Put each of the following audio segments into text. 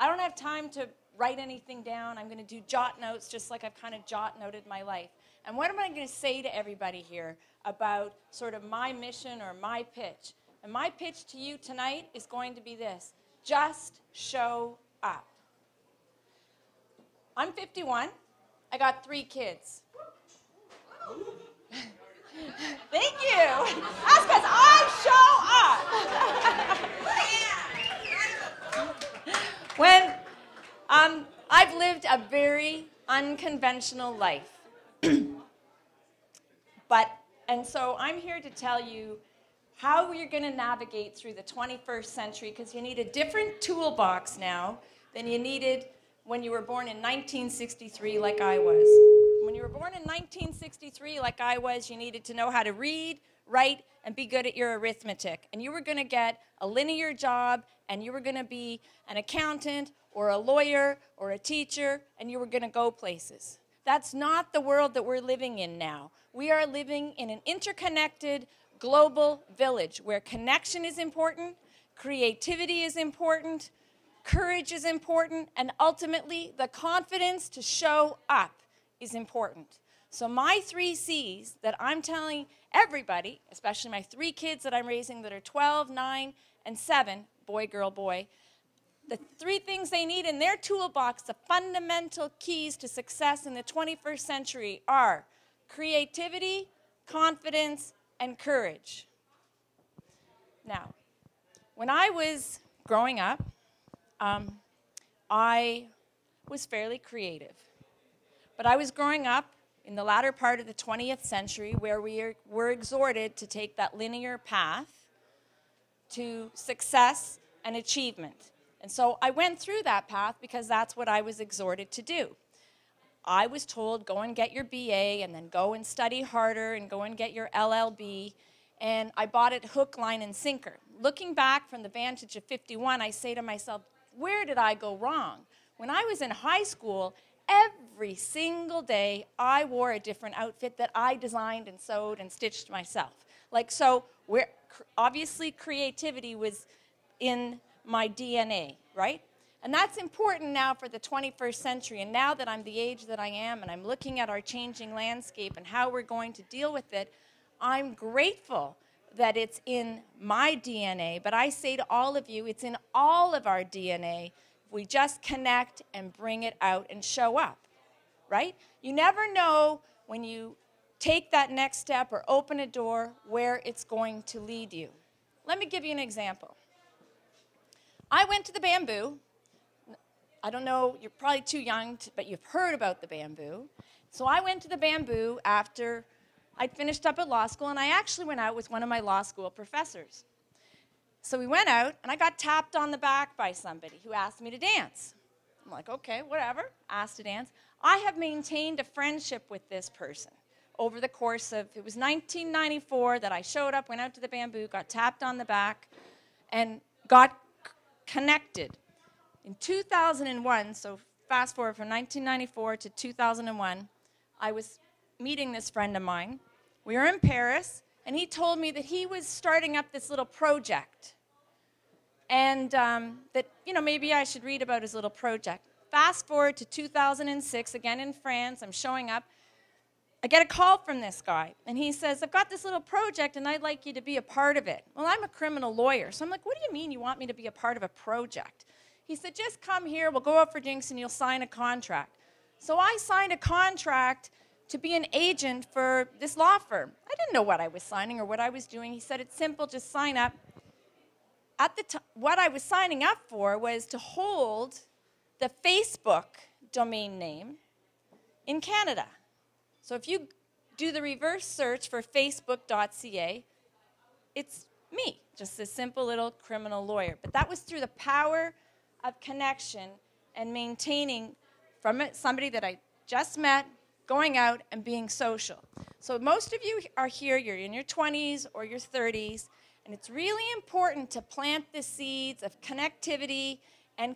I don't have time to write anything down. I'm going to do jot notes just like I've kind of jot noted my life. And what am I going to say to everybody here about sort of my mission or my pitch? And my pitch to you tonight is going to be this: just show up. I'm 51. I got 3 kids. Thank you. That's because I show up. When I've lived a very unconventional life. And so I'm here to tell you how you're going to navigate through the 21st century, because you need a different toolbox now than you needed when you were born in 1963 like I was. When you were born in 1963 like I was, you needed to know how to read, write, and be good at your arithmetic. And you were going to get a linear job, and you were going to be an accountant or a lawyer or a teacher, and you were going to go places. That's not the world that we're living in now. We are living in an interconnected global village where connection is important, creativity is important, courage is important, and ultimately the confidence to show up is important. So my 3 C's that I'm telling everybody, especially my 3 kids that I'm raising that are 12, 9, and 7, boy, girl, boy, the 3 things they need in their toolbox, the fundamental keys to success in the 21st century are creativity, confidence, and courage. Now, when I was growing up, I was fairly creative. But I was growing up in the latter part of the 20th century where we were exhorted to take that linear path to success and achievement. And so I went through that path because that's what I was exhorted to do. I was told, go and get your BA and then go and study harder and go and get your LLB. And I bought it hook, line, and sinker. Looking back from the vantage of 51, I say to myself, where did I go wrong? When I was in high school, every single day I wore a different outfit that I designed and sewed and stitched myself. Obviously creativity was in my DNA, right? And that's important now for the 21st century. And now that I'm the age that I am and I'm looking at our changing landscape and how we're going to deal with it, I'm grateful that it's in my DNA. But I say to all of you, it's in all of our DNA. We just connect and bring it out and show up, right? You never know when you take that next step or open a door where it's going to lead you. Let me give you an example. I went to the Bamboo. I don't know, you're probably too young, but you've heard about the Bamboo. So I went to the Bamboo after I'd finished up at law school, and I actually went out with one of my law school professors. So we went out, and I got tapped on the back by somebody who asked me to dance. I'm like, okay, whatever, asked to dance. I have maintained a friendship with this person over the course of, it was 1994 that I showed up, went out to the Bamboo, got tapped on the back, and got connected. In 2001, so fast forward from 1994 to 2001, I was meeting this friend of mine. We were in Paris, and he told me that he was starting up this little project. And that, maybe I should read about his little project. Fast forward to 2006, again in France, I'm showing up. I get a call from this guy, and he says, I've got this little project, and I'd like you to be a part of it. Well, I'm a criminal lawyer, so I'm like, what do you mean you want me to be a part of a project? He said, just come here, we'll go out for drinks, and you'll sign a contract. So I signed a contract to be an agent for this law firm. I didn't know what I was signing or what I was doing. He said, it's simple, just sign up. At the what I was signing up for was to hold the Facebook domain name in Canada. So if you do the reverse search for facebook.ca, it's me, just a simple little criminal lawyer. But that was through the power of connection and maintaining from somebody that I just met, going out and being social. So most of you are here, you're in your 20s or your 30s, and it's really important to plant the seeds of connectivity and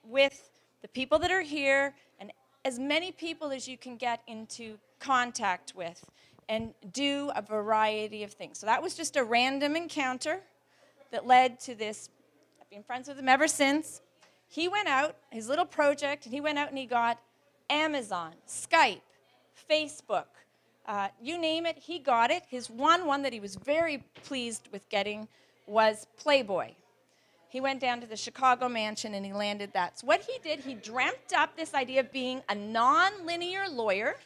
with the people that are here and as many people as you can get into contact with and do a variety of things. So that was just a random encounter that led to this. I've been friends with him ever since. he went out, his little project, and he went out and he got Amazon, Skype, Facebook, you name it, he got it. His one that he was very pleased with getting was Playboy. He went down to the Chicago mansion and he landed that. So what he did, he dreamt up this idea of being a non-linear lawyer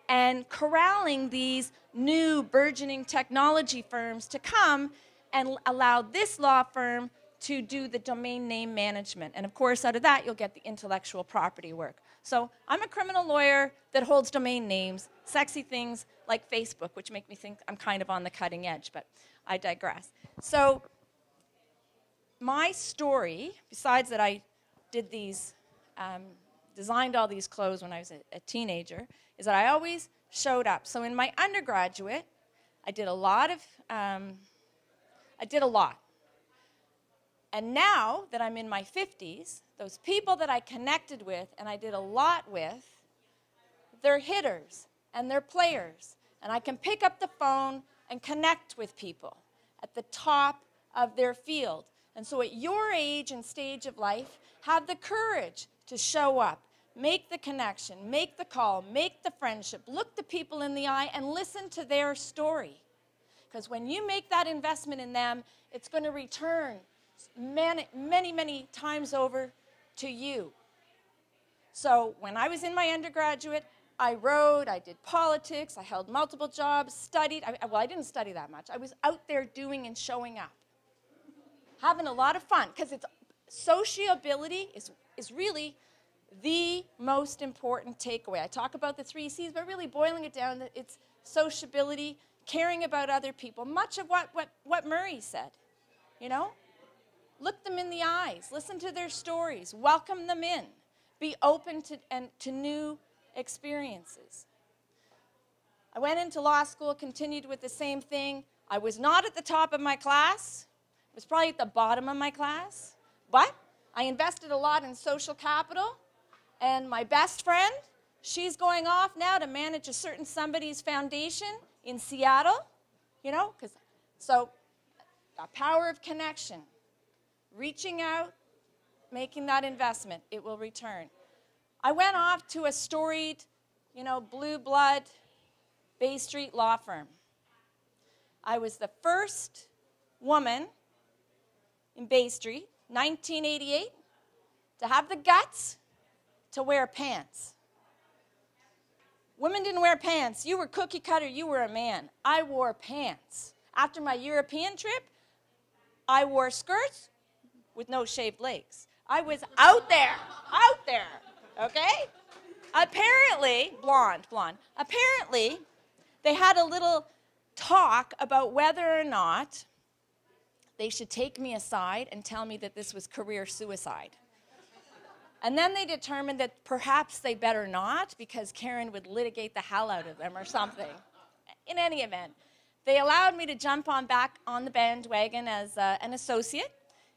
and corralling these new burgeoning technology firms to come and allow this law firm to do the domain name management. And of course, out of that, you'll get the intellectual property work. So I'm a criminal lawyer that holds domain names, sexy things like Facebook, which make me think I'm kind of on the cutting edge, but I digress. So my story, besides that I did these, designed all these clothes when I was a teenager, is that I always showed up. So in my undergraduate, I did a lot. And now that I'm in my 50s, those people that I connected with and I did a lot with, they're hitters and they're players. And I can pick up the phone and connect with people at the top of their field. And so at your age and stage of life, have the courage to show up, make the connection, make the call, make the friendship, look the people in the eye and listen to their story. Because when you make that investment in them, it's going to return many, many, many times over to you. So when I was in my undergraduate, I wrote, I did politics, I held multiple jobs, studied. I didn't study that much. I was out there doing and showing up, having a lot of fun, because sociability is really the most important takeaway. I talk about the 3 C's, but really boiling it down, it's sociability, caring about other people, much of what Murray said, you know? Look them in the eyes, listen to their stories, welcome them in, be open to new experiences. I went into law school, continued with the same thing. I was not at the top of my class. I was probably at the bottom of my class. But I invested a lot in social capital. And my best friend, she's going off now to manage a certain somebody's foundation in Seattle. You know, so the power of connection. Reaching out, making that investment, it will return. I went off to a storied, blue blood Bay Street law firm. I was the first woman in Bay Street, 1988, to have the guts to wear pants. Women didn't wear pants. You were cookie cutter, you were a man. I wore pants. After my European trip, I wore skirts with no shaved legs. I was out there, okay? Apparently, blonde. Apparently, they had a little talk about whether or not they should take me aside and tell me that this was career suicide. And then they determined that perhaps they better not because Karen would litigate the hell out of them or something. In any event, they allowed me to jump back on the bandwagon as an associate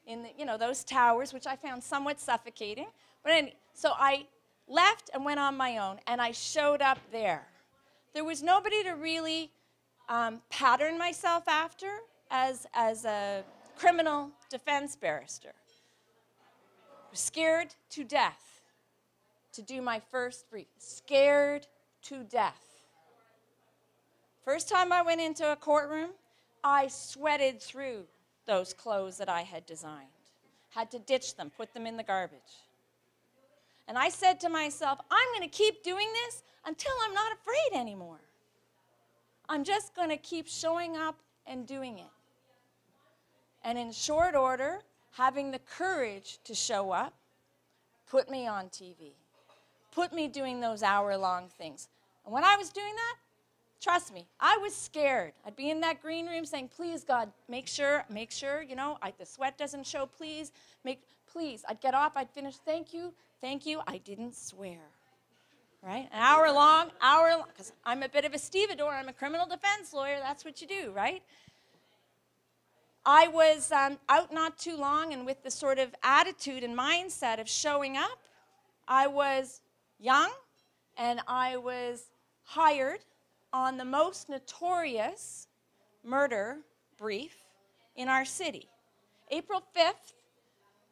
in those towers, which I found somewhat suffocating. But so I left and went on my own, and I showed up there. There was nobody to really pattern myself after as a criminal defense barrister. I was scared to death to do my first brief. Scared to death. First time I went into a courtroom, I sweated through those clothes that I had designed. Had to ditch them, put them in the garbage. And I said to myself, I'm going to keep doing this until I'm not afraid anymore. I'm just going to keep showing up and doing it. And in short order, having the courage to show up put me on TV, put me doing those hour-long things. And when I was doing that, trust me, I was scared. I'd be in that green room saying, please, God, make sure, the sweat doesn't show, please. I'd get off, I'd finish, thank you. I didn't swear, right? An hour long, because I'm a bit of a stevedore. I'm a criminal defense lawyer. That's what you do, right? I was out not too long, and with the sort of attitude and mindset of showing up, I was young, and I was hired on the most notorious murder brief in our city. April 5th,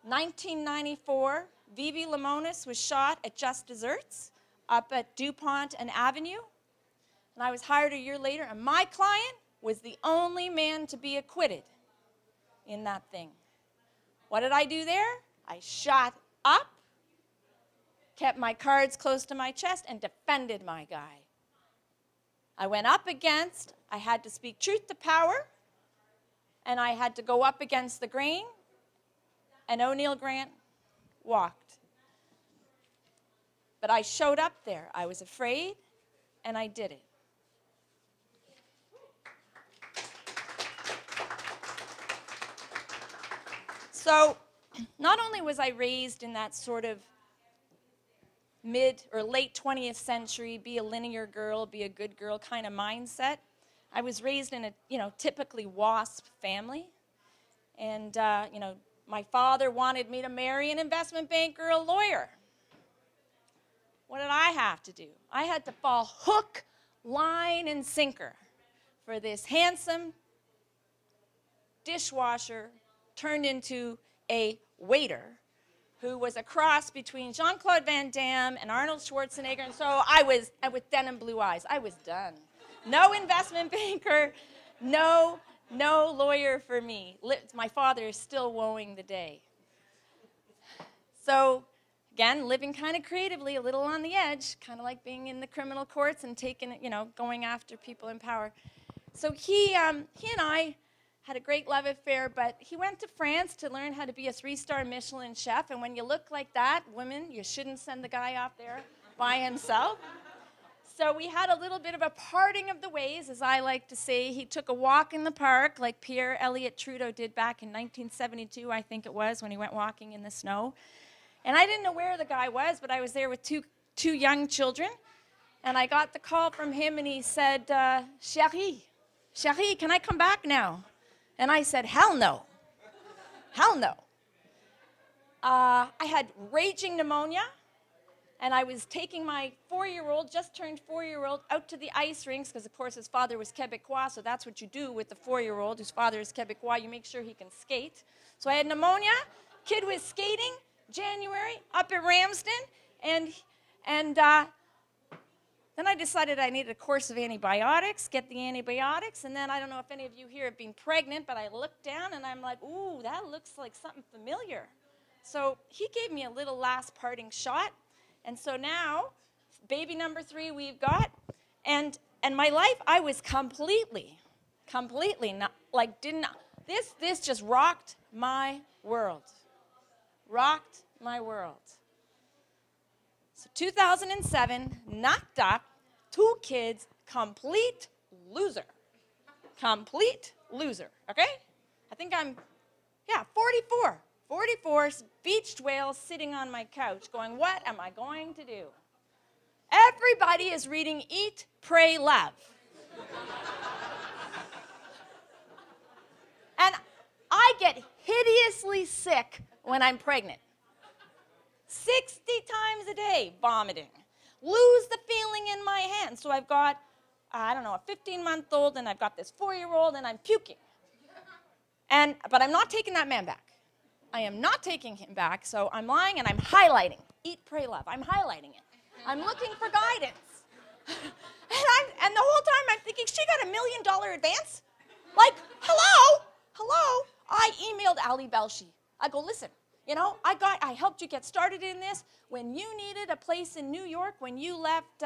1994, Vivi Lamonis was shot at Just Desserts up at DuPont and Avenue. And I was hired a year later, and my client was the only man to be acquitted in that thing. What did I do there? I shot up, kept my cards close to my chest, and defended my guy. I went up against, I had to speak truth to power, and I had to go up against the grain, and O'Neill Grant walked. But I showed up there. I was afraid, and I did it. So not only was I raised in that sort of mid or late 20th century, be a linear girl, be a good girl kind of mindset, I was raised in a, typically WASP family. And, my father wanted me to marry an investment banker or a lawyer. What did I have to do? I had to fall hook, line, and sinker for this handsome dishwasher turned into a waiter who was a cross between Jean-Claude Van Damme and Arnold Schwarzenegger. And so I was, with denim blue eyes, I was done. No investment banker, no lawyer for me. My father is still woeing the day. So, again, living kind of creatively, a little on the edge, kind of like being in the criminal courts and taking it, going after people in power. So he and I had a great love affair, but he went to France to learn how to be a 3-star Michelin chef, and when you look like that, women, you shouldn't send the guy off there by himself. So we had a little bit of a parting of the ways, as I like to say. He took a walk in the park like Pierre Elliott Trudeau did back in 1972, I think it was, when he went walking in the snow. And I didn't know where the guy was, but I was there with two young children. And I got the call from him, and he said, Chérie, can I come back now? And I said, hell no. Hell no. I had raging pneumonia. And I was taking my 4-year-old, just turned 4-year-old, out to the ice rinks, because, of course, his father was Quebecois, so that's what you do with the 4-year-old whose father is Quebecois. You make sure he can skate. So I had pneumonia. Kid was skating, January, up at Ramsden. And then I decided I needed a course of antibiotics, get the antibiotics. And then I don't know if any of you here have been pregnant, but I looked down, and I'm like, ooh, that looks like something familiar. So he gave me a little last parting shot. And so now, baby number 3 we've got, and my life, I was completely not, this just rocked my world. Rocked my world. So 2007, knocked up, 2 kids, complete loser. Complete loser, okay? I think I'm, 44. 44 beached whales sitting on my couch going, what am I going to do? Everybody is reading Eat, Pray, Love. And I get hideously sick when I'm pregnant. 60 times a day, vomiting. Lose the feeling in my hand. So I've got, a 15-month-old, and I've got this 4-year-old, and I'm puking. But I'm not taking that man back. I am not taking him back, so I'm lying and I'm highlighting. Eat, pray, love. I'm highlighting it. I'm looking for guidance. And the whole time I'm thinking, she got $1 million advance? Like, hello? I emailed Ali Belshi. I go, listen, I helped you get started in this. When you needed a place in New York, when you left,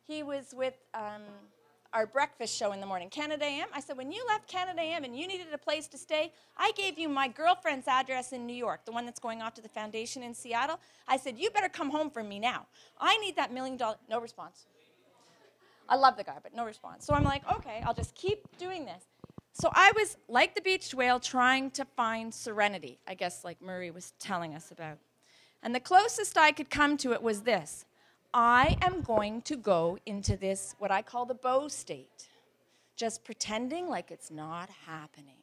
he was with our breakfast show in the morning, Canada AM. I said, when you left Canada AM and you needed a place to stay, I gave you my girlfriend's address in New York, the one that's going off to the foundation in Seattle. I said, you better come home for me now. I need that $1 million. No response. I love the guy, but no response. So I'm like, okay, I'll just keep doing this. So I was, like the beached whale, trying to find serenity, I guess like Murray was telling us about. And the closest I could come to it was this. I am going to go into this, what I call the bow state, just pretending like it's not happening.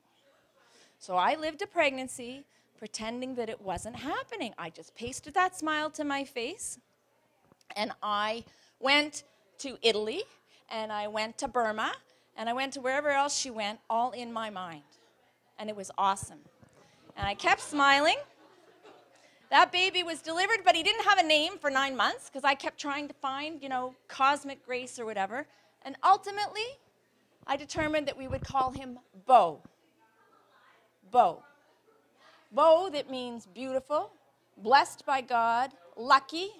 So I lived a pregnancy pretending that it wasn't happening. I just pasted that smile to my face, and I went to Italy, and I went to Burma, and I went to wherever else she went, all in my mind. And it was awesome. And I kept smiling, That baby was delivered, but he didn't have a name for 9 months because I kept trying to find, cosmic grace or whatever. And ultimately, I determined that we would call him Bo. Bo. Bo, that means beautiful, blessed by God, lucky,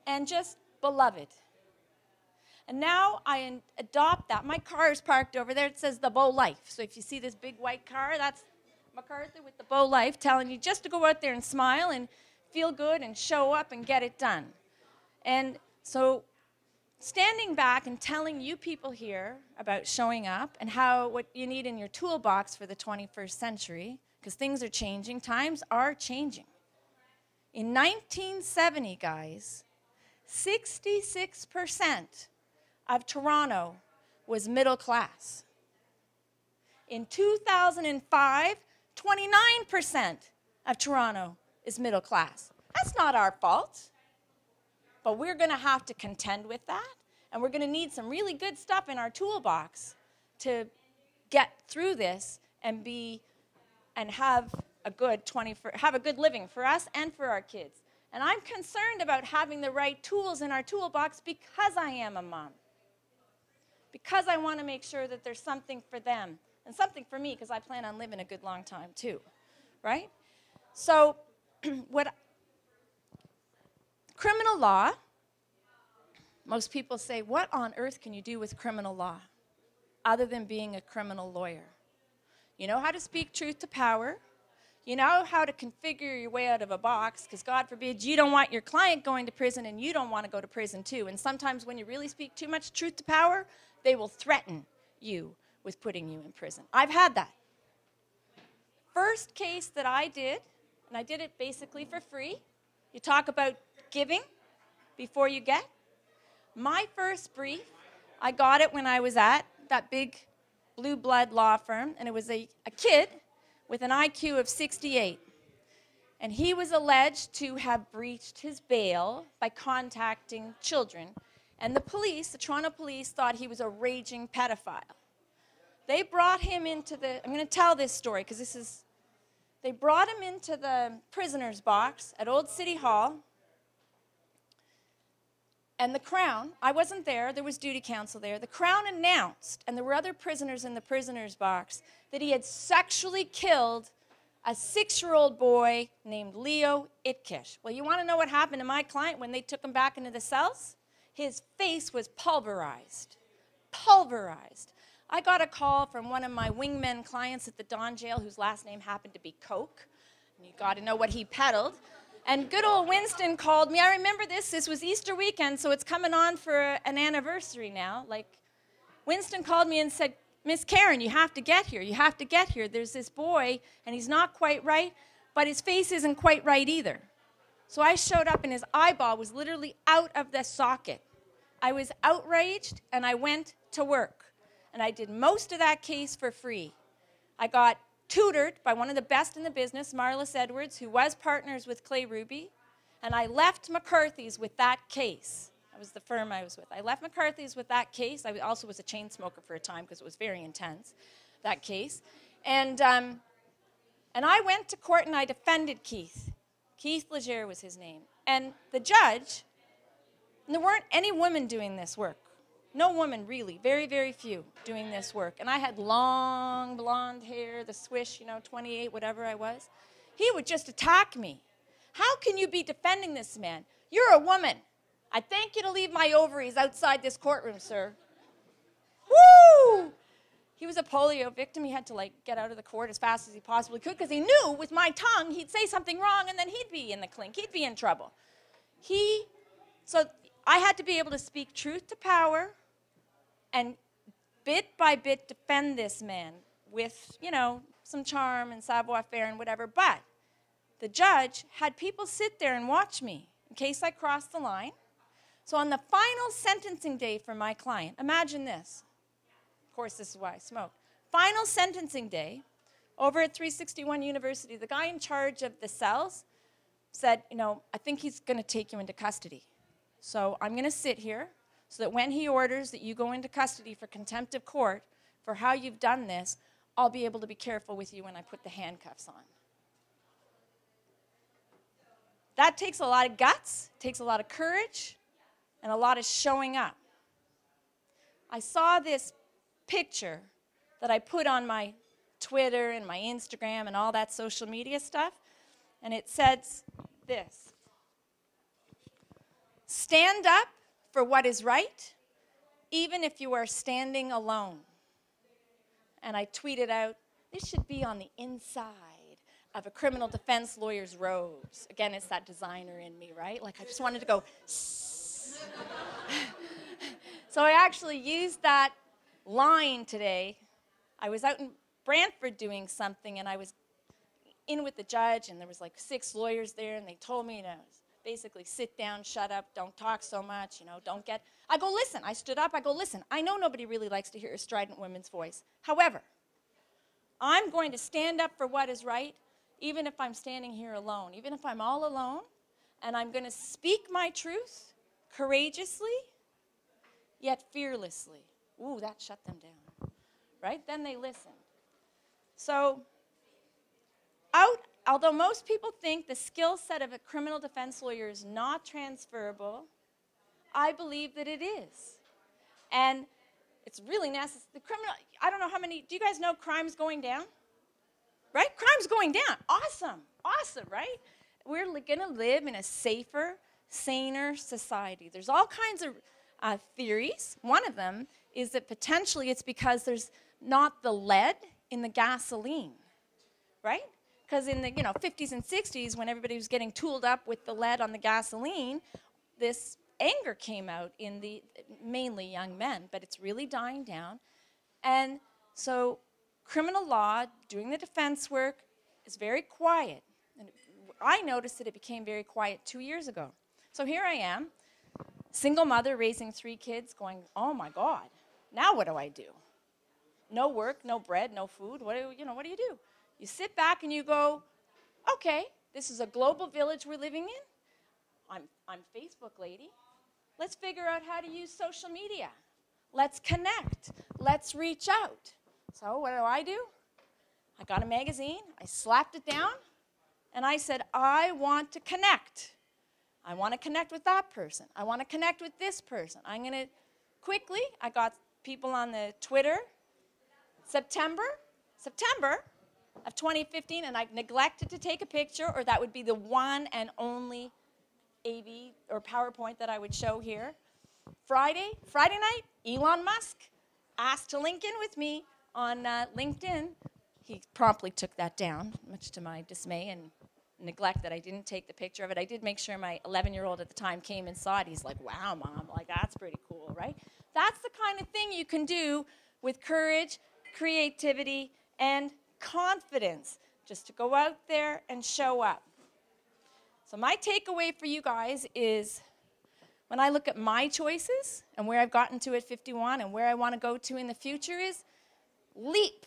and just beloved. And now I adopt that. My car is parked over there. It says the Bo Life. So if you see this big white car, that's McArthur with the Bo Life telling you just to go out there and smile and feel good and show up and get it done. And so standing back and telling you people here about showing up and what you need in your toolbox for the 21st century, because things are changing, times are changing. In 1970, guys, 66% of Toronto was middle class. In 2005, 29% of Toronto is middle class. That's not our fault. But we're going to have to contend with that, and we're going to need some really good stuff in our toolbox to get through this and have a good living for us and for our kids. And I'm concerned about having the right tools in our toolbox because I am a mom. Because I want to make sure that there's something for them and something for me because I plan on living a good long time too, right? So criminal law, most people say, what on earth can you do with criminal law other than being a criminal lawyer? You know how to speak truth to power. You know how to configure your way out of a box because God forbid you don't want your client going to prison and you don't want to go to prison too. And sometimes when you really speak too much truth to power, they will threaten you with putting you in prison. I've had that. First case that I did, and I did it basically for free. You talk about giving before you get. My first brief, I got it when I was at that big blue blood law firm, and it was a kid with an IQ of 68. And he was alleged to have breached his bail by contacting children. And the Toronto police, thought he was a raging pedophile. They brought him into I'm going to tell this story because they brought him into the prisoner's box at Old City Hall. And the Crown, I wasn't there was duty counsel there. The Crown announced, and there were other prisoners in the prisoner's box, that he had sexually killed a 6-year-old boy named Leo Itkish. Well, you want to know what happened to my client when they took him back into the cells? His face was pulverized. Pulverized. I got a call from one of my wingmen clients at the Don Jail, whose last name happened to be Coke. And you got to know what he peddled. And good old Winston called me. I remember this. This was Easter weekend, so it's coming on for an anniversary now. Winston called me and said, Miss Karen, you have to get here. You have to get here. There's this boy, and he's not quite right, but his face isn't quite right either. So I showed up, and his eyeball was literally out of the socket. I was outraged, and I went to work. And I did most of that case for free. I got tutored by one of the best in the business, Marlis Edwards, who was partners with Clay Ruby. And I left McCarthy's with that case. That was the firm I was with. I left McCarthy's with that case. I also was a chain smoker for a time because it was very intense, that case. And I went to court and I defended Keith. Keith Legere was his name. And the judge, and there weren't any women doing this work. No woman, really. Very, very few doing this work. And I had long blonde hair, the swish, 28, whatever I was. He would just attack me. How can you be defending this man? You're a woman. I thank you to leave my ovaries outside this courtroom, sir. Woo! He was a polio victim. He had to get out of the court as fast as he possibly could because he knew with my tongue he'd say something wrong and then he'd be in the clink. He'd be in trouble. So I had to be able to speak truth to power and bit by bit defend this man with, some charm and savoir-faire and whatever. But the judge had people sit there and watch me in case I crossed the line. So on the final sentencing day for my client, imagine this. Of course, this is why I smoked. Final sentencing day, over at 361 University, the guy in charge of the cells said, I think he's going to take you into custody. So I'm going to sit here so that when he orders that you go into custody for contempt of court for how you've done this, I'll be able to be careful with you when I put the handcuffs on. that takes a lot of guts, takes a lot of courage, and a lot of showing up. I saw this picture that I put on my Twitter and my Instagram and all that social media stuff, and it says this: stand up for what is right, even if you are standing alone. And I tweeted out, this should be on the inside of a criminal defense lawyer's robes. Again, it's that designer in me, right? Like, I just wanted to go, so I actually used that line today. I was out in Brantford doing something, and I was in with the judge, and there was like 6 lawyers there, and they told me to basically sit down, shut up, don't talk so much, don't get... I go, listen. I stood up. I go, listen, I know nobody really likes to hear a strident woman's voice. However, I'm going to stand up for what is right, even if I'm standing here alone, even if I'm all alone, and I'm going to speak my truth courageously, yet fearlessly. Ooh, that shut them down, right? Then they listened. So, although most people think the skill set of a criminal defense lawyer is not transferable, I believe that it is. And it's really necessary. I don't know how many, do you guys know crime's going down? Right? Crime's going down. Awesome. Awesome, right? We're going to live in a safer, saner society. There's all kinds of theories. One of them is that potentially it's because there's not the lead in the gasoline, right? Because in the 50s and 60s, when everybody was getting tooled up with the lead on the gasoline, this anger came out in the mainly young men, but it's really dying down. And so criminal law, doing the defense work, is very quiet. And I noticed that it became very quiet 2 years ago. So here I am, single mother raising 3 kids, going, oh my God, now what do I do? No work, no bread, no food. What do you do? You sit back and you go, okay, this is a global village we're living in. I'm Facebook lady. Let's figure out how to use social media. Let's connect. Let's reach out. So what do? I got a magazine. I slapped it down. And I said, I want to connect. I want to connect with that person. I want to connect with this person. I'm going to quickly, I got people on the Twitter. September of 2015, and I neglected to take a picture, or that would be the one and only AV or PowerPoint that I would show here. Friday night, Elon Musk asked to link in with me on LinkedIn. He promptly took that down, much to my dismay and neglect that I didn't take the picture of it. I did make sure my 11-year-old at the time came and saw it. He's like, wow, Mom, like that's pretty cool, right? That's the kind of thing you can do with courage, creativity, and confidence, just to go out there and show up. So my takeaway for you guys is, when I look at my choices and where I've gotten to at 51 and where I want to go to in the future, is leap.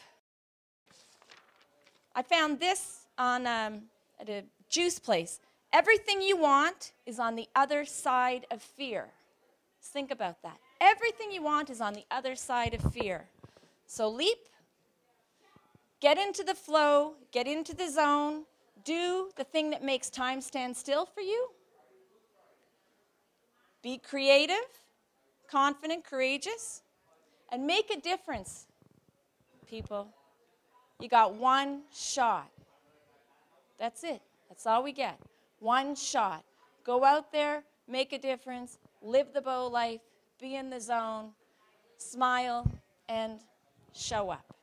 I found this on at a juice place. Everything you want is on the other side of fear. Just think about that. Everything you want is on the other side of fear. So leap, get into the flow, get into the zone, do the thing that makes time stand still for you. Be creative, confident, courageous, and make a difference, people. You got one shot. That's it. That's all we get. One shot. Go out there, make a difference, live the bow life, be in the zone, smile, and show up.